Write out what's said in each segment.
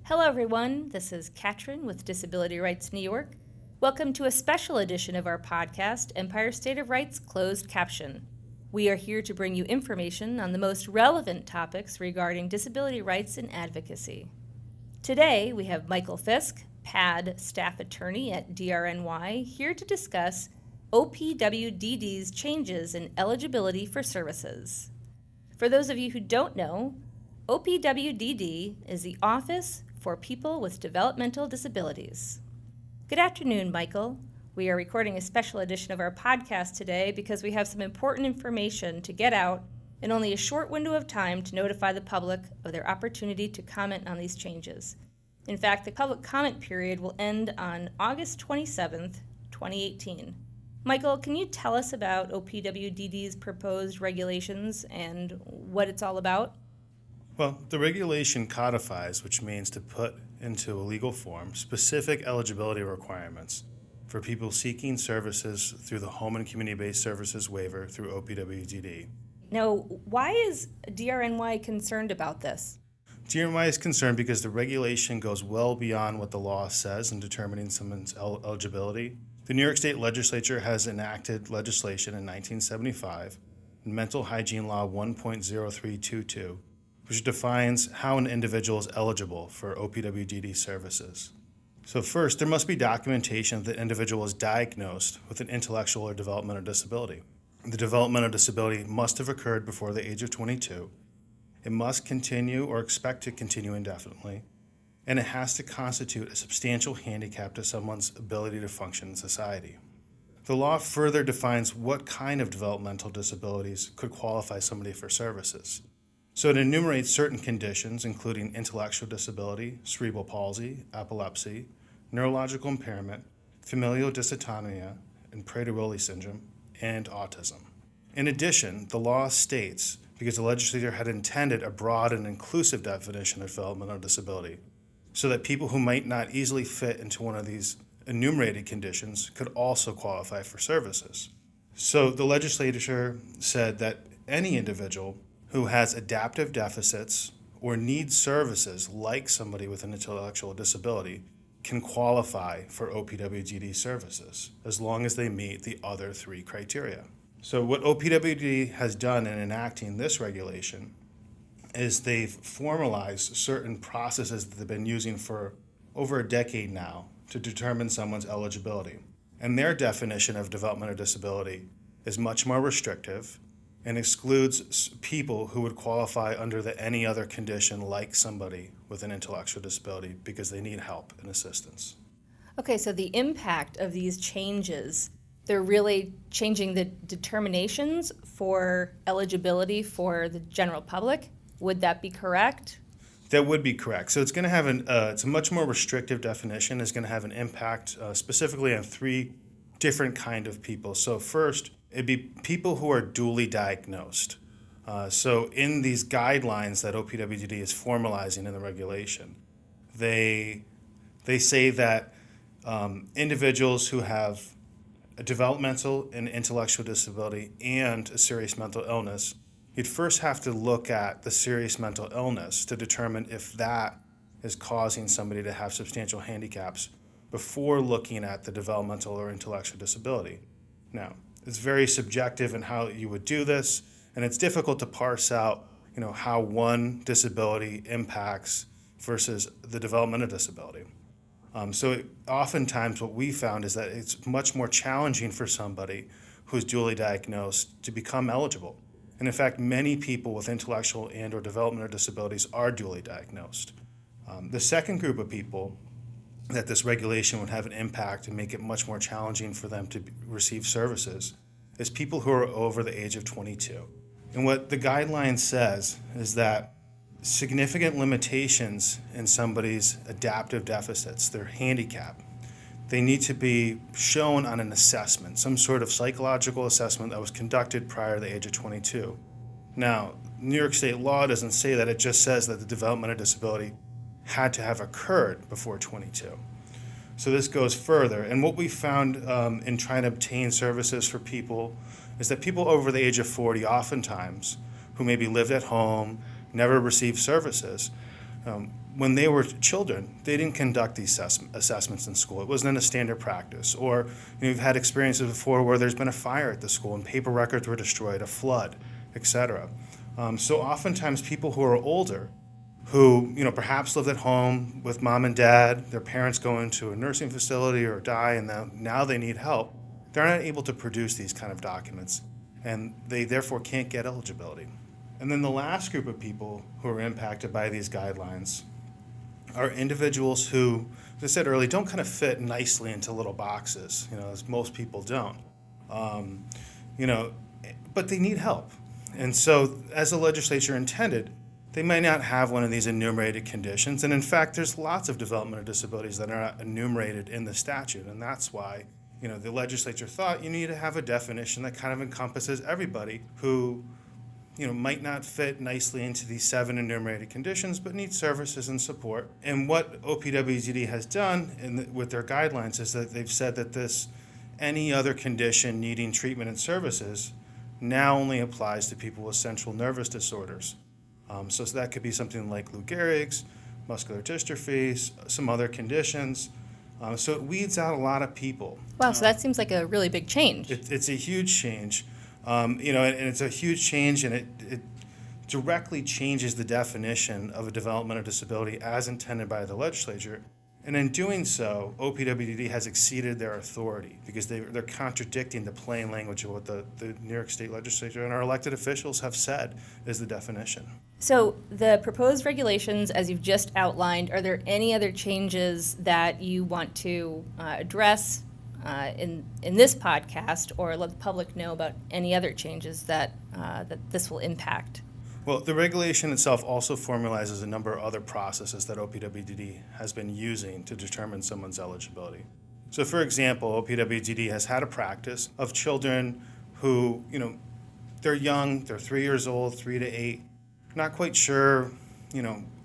Hello everyone, this is Katrin with Disability Rights New York. Welcome to a special edition of our podcast, Empire State of Rights Closed Caption. We are here to bring you information on the most relevant topics regarding disability rights and advocacy. Today we have Michael Fiske, PAD staff attorney at DRNY, here to discuss OPWDD's changes in eligibility for services. For those of you who don't know, OPWDD is the Office for People with Developmental Disabilities. Good afternoon, Michael. We are recording a special edition of our podcast today because we have some important information to get out in only a short window of time to notify the public of their opportunity to comment on these changes. In fact, the public comment period will end on August 27th, 2018. Michael, can you tell us about OPWDD's proposed regulations and what it's all about? Well, the regulation codifies, which means to put into a legal form, specific eligibility requirements for people seeking services through the Home and Community-Based Services Waiver through OPWDD. Now, why is DRNY concerned about this? DRNY is concerned because the regulation goes well beyond what the law says in determining someone's eligibility. The New York State Legislature has enacted legislation in 1975, Mental Hygiene Law 1.0322, which defines how an individual is eligible for OPWDD services. So first, there must be documentation that the individual is diagnosed with an intellectual or developmental disability. The developmental disability must have occurred before the age of 22. It must continue or expect to continue indefinitely, and it has to constitute a substantial handicap to someone's ability to function in society. The law further defines what kind of developmental disabilities could qualify somebody for services. So it enumerates certain conditions, including intellectual disability, cerebral palsy, epilepsy, neurological impairment, familial dysautonomia, and Prader-Willi syndrome, and autism. In addition, the law states, because the legislature had intended a broad and inclusive definition of developmental disability, so that people who might not easily fit into one of these enumerated conditions could also qualify for services. So the legislature said that any individual who has adaptive deficits or needs services like somebody with an intellectual disability can qualify for OPWDD services as long as they meet the other three criteria. So what OPWDD has done in enacting this regulation is they've formalized certain processes that they've been using for over a decade now to determine someone's eligibility. And their definition of developmental disability is much more restrictive and excludes people who would qualify under any other condition like somebody with an intellectual disability because they need help and assistance. Okay, so the impact of these changes, they're really changing the determinations for eligibility for the general public. Would that be correct? That would be correct. So it's going to have it's a much more restrictive definition. It's going to have an impact specifically on three different kind of people. So first, it'd be people who are duly diagnosed. So in these guidelines that OPWDD is formalizing in the regulation, they say that individuals who have a developmental and intellectual disability and a serious mental illness, you'd first have to look at the serious mental illness to determine if that is causing somebody to have substantial handicaps before looking at the developmental or intellectual disability. Now, it's very subjective in how you would do this, and it's difficult to parse out, how one disability impacts versus the developmental disability. Oftentimes what we found is that it's much more challenging for somebody who's duly diagnosed to become eligible. And in fact, many people with intellectual and or developmental disabilities are duly diagnosed. The second group of people that this regulation would have an impact and make it much more challenging for them to receive services is people who are over the age of 22. And what the guideline says is that significant limitations in somebody's adaptive deficits, their handicap, they need to be shown on an assessment, some sort of psychological assessment that was conducted prior to the age of 22. Now, New York State law doesn't say that, it just says that the developmental disability had to have occurred before 22. So this goes further. And what we found in trying to obtain services for people is that people over the age of 40 oftentimes, who maybe lived at home, never received services, When they were children, they didn't conduct these assessments in school. It wasn't a standard practice. Or you've had experiences before where there's been a fire at the school and paper records were destroyed, a flood, etc. So oftentimes people who are older, who perhaps lived at home with mom and dad, their parents go into a nursing facility or die, and now they need help, they're not able to produce these kind of documents, and they therefore can't get eligibility. And then the last group of people who are impacted by these guidelines are individuals who, as I said earlier, don't kind of fit nicely into little boxes, as most people don't. But they need help. And so, as the legislature intended, they might not have one of these enumerated conditions. And in fact, there's lots of developmental disabilities that are not enumerated in the statute. And that's why, the legislature thought you need to have a definition that kind of encompasses everybody who, might not fit nicely into these 7 enumerated conditions, but need services and support. And what OPWDD has done with their guidelines is that they've said that any other condition needing treatment and services now only applies to people with central nervous disorders. So that could be something like Lou Gehrig's, muscular dystrophy, some other conditions. So it weeds out a lot of people. Wow, so that seems like a really big change. It's a huge change. And it's a huge change, and it directly changes the definition of a developmental disability as intended by the legislature. And in doing so, OPWDD has exceeded their authority because they're contradicting the plain language of what the New York State Legislature and our elected officials have said is the definition. So the proposed regulations, as you've just outlined, are there any other changes that you want to address in this podcast, or let the public know about any other changes that this will impact? Well, the regulation itself also formalizes a number of other processes that OPWDD has been using to determine someone's eligibility. So, for example, OPWDD has had a practice of children who, they're young, they're 3 years old, 3 to 8, not quite sure,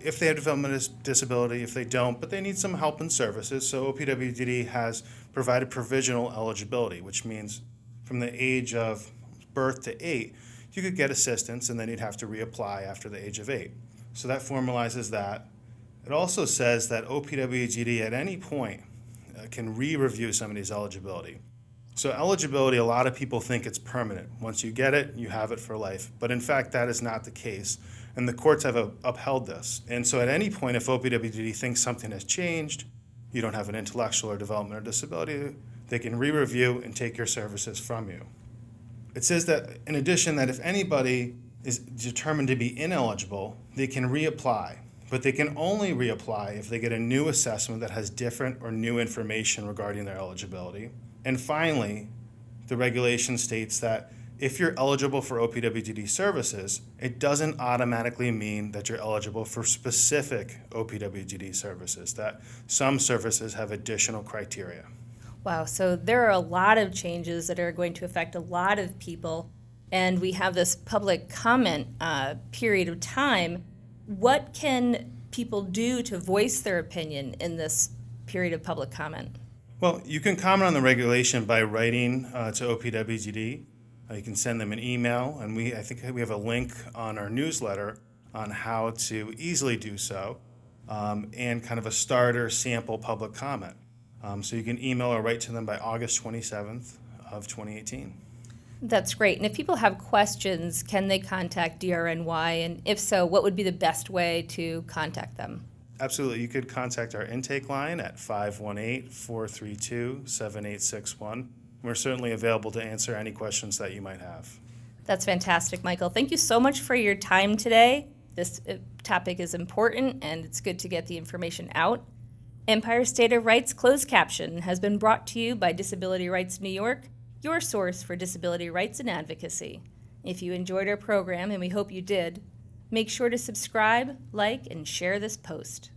if they have developmental disability, if they don't, but they need some help and services. So OPWDD has provided provisional eligibility, which means from the age of birth to 8, you could get assistance, and then you'd have to reapply after the age of 8. So that formalizes that. It also says that OPWDD at any point can re-review somebody's eligibility. So eligibility, a lot of people think it's permanent. Once you get it, you have it for life. But in fact, that is not the case. And the courts have upheld this. And so at any point, if OPWDD thinks something has changed, you don't have an intellectual or developmental disability, they can re-review and take your services from you. It says that, in addition, that if anybody is determined to be ineligible, they can reapply. But they can only reapply if they get a new assessment that has different or new information regarding their eligibility. And finally, the regulation states that if you're eligible for OPWDD services, it doesn't automatically mean that you're eligible for specific OPWDD services, that some services have additional criteria. Wow, so there are a lot of changes that are going to affect a lot of people, and we have this public comment period of time. What can people do to voice their opinion in this period of public comment? Well, you can comment on the regulation by writing to OPWDD. You can send them an email, and I think we have a link on our newsletter on how to easily do so, and kind of a starter sample public comment. So you can email or write to them by August 27th of 2018. That's great. And if people have questions, can they contact DRNY? And if so, what would be the best way to contact them? Absolutely. You could contact our intake line at 518-432-7861. We're certainly available to answer any questions that you might have. That's fantastic, Michael. Thank you so much for your time today. This topic is important, and it's good to get the information out. Empire State of Rights Closed Caption has been brought to you by Disability Rights New York, your source for disability rights and advocacy. If you enjoyed our program, and we hope you did, make sure to subscribe, like, and share this post.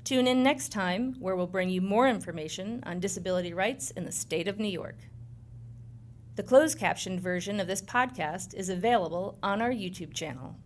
Tune in next time, where we'll bring you more information on disability rights in the state of New York. The closed captioned version of this podcast is available on our YouTube channel.